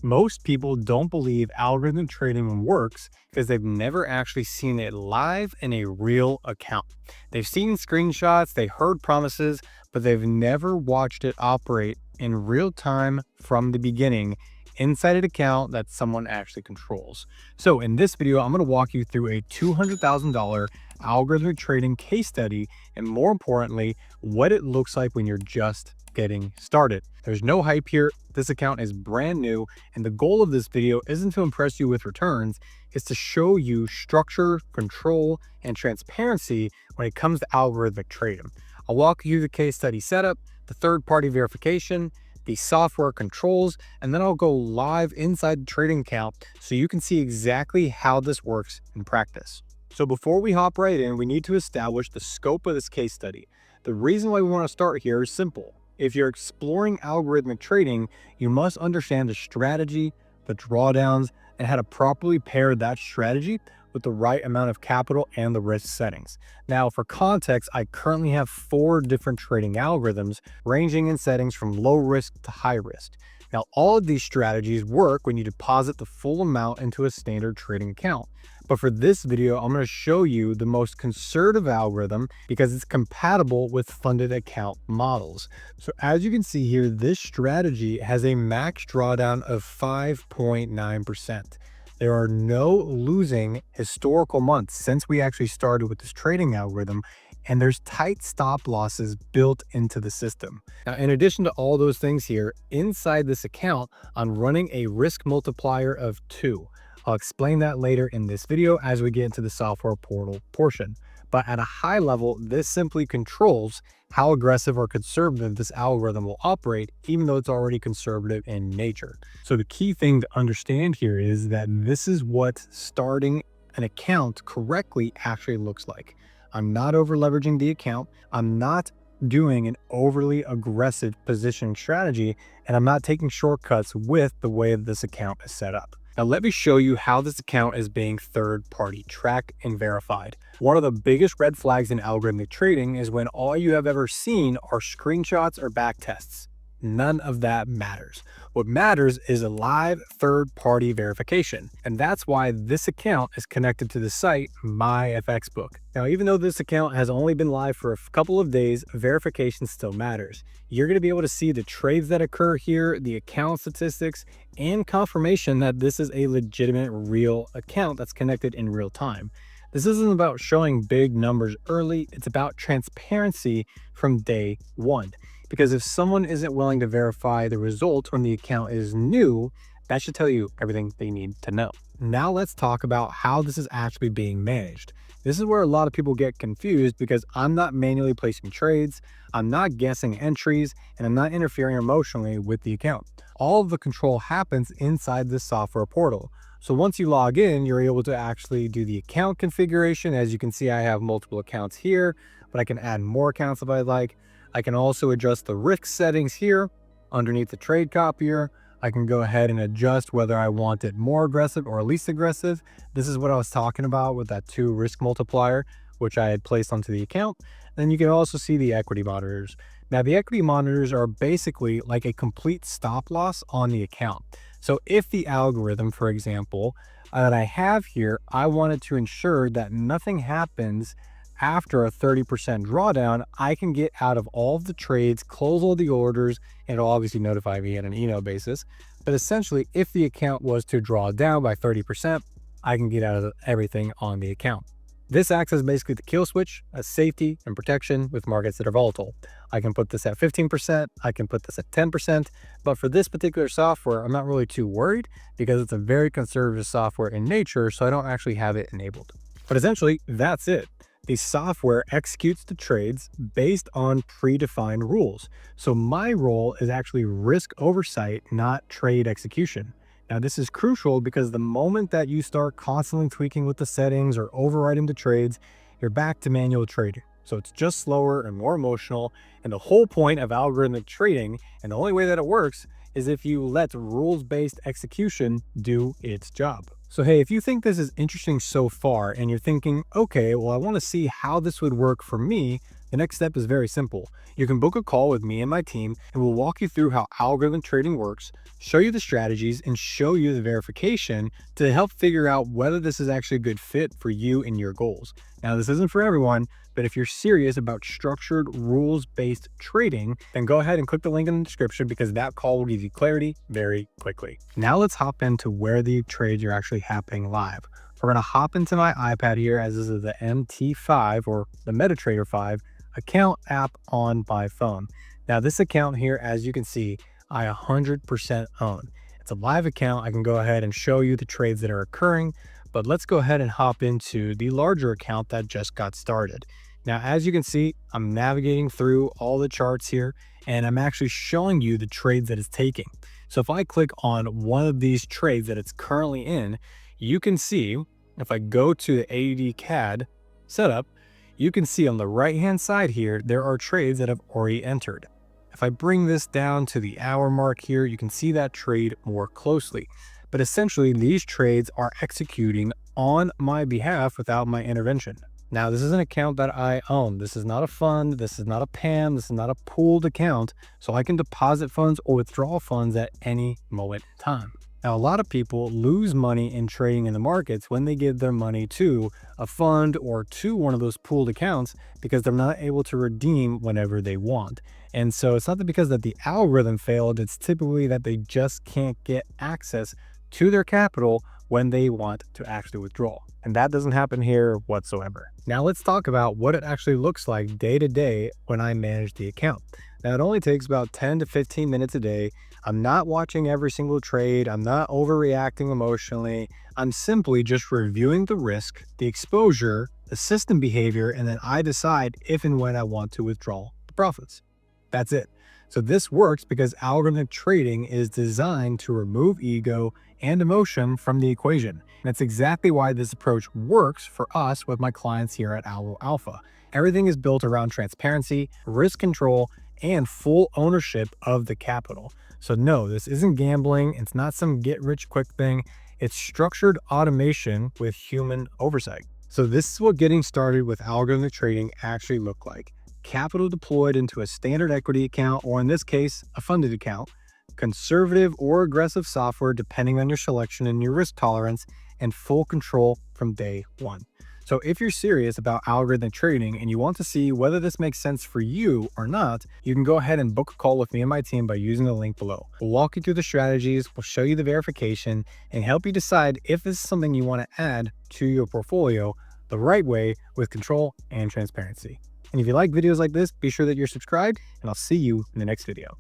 Most people don't believe algorithm trading works because they've never actually seen it live in a real account. They've seen screenshots, they heard promises, but they've never watched it operate in real time from the beginning inside an account that someone actually controls. So in this video, I'm going to walk you through a $200,000 algorithmic trading case study, and more importantly, what it looks like when you're just getting started. There's no hype here. This account is brand new, and the goal of this video isn't to impress you with returns, it's to show you structure, control, and transparency when it comes to algorithmic trading. I'll walk you through the case study setup, the third-party verification, the software controls, and then I'll go live inside the trading account so you can see exactly how this works in practice. So before we hop right in, we need to establish the scope of this case study. The reason why we want to start here is simple. If you're exploring algorithmic trading, you must understand the strategy, the drawdowns, and how to properly pair that strategy with the right amount of capital and the risk settings. Now, for context, I currently have 4 different trading algorithms ranging in settings from low risk to high risk. Now, all of these strategies work when you deposit the full amount into a standard trading account. But for this video, I'm going to show you the most conservative algorithm because it's compatible with funded account models. So as you can see here, this strategy has a max drawdown of 5.9%. There are no losing historical months since we actually started with this trading algorithm, and there's tight stop losses built into the system. Now, in addition to all those things here, inside this account, I'm running a risk multiplier of 2. I'll explain that later in this video as we get into the software portal portion. But at a high level, this simply controls how aggressive or conservative this algorithm will operate, even though it's already conservative in nature. So the key thing to understand here is that this is what starting an account correctly actually looks like. I'm not over leveraging the account. I'm not doing an overly aggressive positioning strategy, and I'm not taking shortcuts with the way that this account is set up. Now let me show you how this account is being third-party tracked and verified. One of the biggest red flags in algorithmic trading is when all you have ever seen are screenshots or back tests. None of that matters. What matters is a live third-party verification, and that's why this account is connected to the site MyFXBook. Now, even though this account has only been live for a couple of days, verification still matters. You're going to be able to see the trades that occur here, the account statistics, and confirmation that this is a legitimate real account that's connected in real time. This isn't about showing big numbers early, it's about transparency from day one. Because if someone isn't willing to verify the result when the account is new, that should tell you everything they need to know. Now let's talk about how this is actually being managed. This is where a lot of people get confused because I'm not manually placing trades, I'm not guessing entries, and I'm not interfering emotionally with the account. All of the control happens inside this software portal. So once you log in, you're able to actually do the account configuration. As you can see, I have multiple accounts here, but I can add more accounts if I'd like. I can also adjust the risk settings here underneath the trade copier. I can go ahead and adjust whether I want it more aggressive or least aggressive. This is what I was talking about with that 2 risk multiplier, which I had placed onto the account. Then you can also see the equity monitors. Now, the equity monitors are basically like a complete stop loss on the account. So if the algorithm, for example, that I have here, I wanted to ensure that nothing happens after a 30% drawdown, I can get out of all of the trades, close all the orders, and it'll obviously notify me on an email basis. But essentially, if the account was to draw down by 30%, I can get out of everything on the account. This acts as basically the kill switch, as safety and protection with markets that are volatile. I can put this at 15%, I can put this at 10%, but for this particular software, I'm not really too worried because it's a very conservative software in nature, so I don't actually have it enabled. But essentially, that's it. The software executes the trades based on predefined rules. So my role is actually risk oversight, not trade execution. Now, this is crucial because the moment that you start constantly tweaking with the settings or overriding the trades, you're back to manual trading. So it's just slower and more emotional. And the whole point of algorithmic trading, and the only way that it works, is if you let rules-based execution do its job. So hey, if you think this is interesting so far and you're thinking, okay, well, I want to see how this would work for me, The next step is very simple. You can book a call with me and my team, and we'll walk you through how algorithm trading works, show you the strategies, and show you the verification to help figure out whether this is actually a good fit for you and your goals. Now, this isn't for everyone, but if you're serious about structured, rules-based trading, then go ahead and click the link in the description because that call will give you clarity very quickly. Now let's hop into where the trades are actually happening live. We're going to hop into my iPad here, as this is the MT5 or the MetaTrader 5 account app on my phone. Now this account here, as you can see, I 100% own. It's a live account. I can go ahead and show you the trades that are occurring, but let's go ahead and hop into the larger account that just got started. Now, as you can see, I'm navigating through all the charts here, and I'm actually showing you the trades that it's taking. So if I click on one of these trades that it's currently in, you can see, if I go to the AUD CAD setup, you can see on the right-hand side here, there are trades that have already entered. If I bring this down to the hour mark here, you can see that trade more closely. But essentially, these trades are executing on my behalf without my intervention. Now, this is an account that I own. This is not a fund. This is not a PAM. This is not a pooled account. So I can deposit funds or withdraw funds at any moment in time. Now, a lot of people lose money in trading in the markets when they give their money to a fund or to one of those pooled accounts because they're not able to redeem whenever they want. And so it's not because that the algorithm failed. It's typically that they just can't get access to their capital when they want to actually withdraw. And that doesn't happen here whatsoever. Now let's talk about what it actually looks like day to day when I manage the account. Now it only takes about 10 to 15 minutes a day. I'm not watching every single trade. I'm not overreacting emotionally. I'm simply just reviewing the risk, the exposure, the system behavior, and then I decide if and when I want to withdraw the profits. That's it. So this works because algorithmic trading is designed to remove ego and emotion from the equation. And that's exactly why this approach works for us with my clients here at Algo Alpha. Everything is built around transparency, risk control, and full ownership of the capital. So no, this isn't gambling. It's not some get-rich-quick thing. It's structured automation with human oversight. So this is what getting started with algorithmic trading actually look like. Capital deployed into a standard equity account, or in this case, a funded account, conservative or aggressive software depending on your selection and your risk tolerance, and full control from day one. So if you're serious about algorithmic trading and you want to see whether this makes sense for you or not, you can go ahead and book a call with me and my team by using the link below. We'll walk you through the strategies, we'll show you the verification, and help you decide if this is something you want to add to your portfolio the right way with control and transparency. And if you like videos like this, be sure that you're subscribed, and I'll see you in the next video.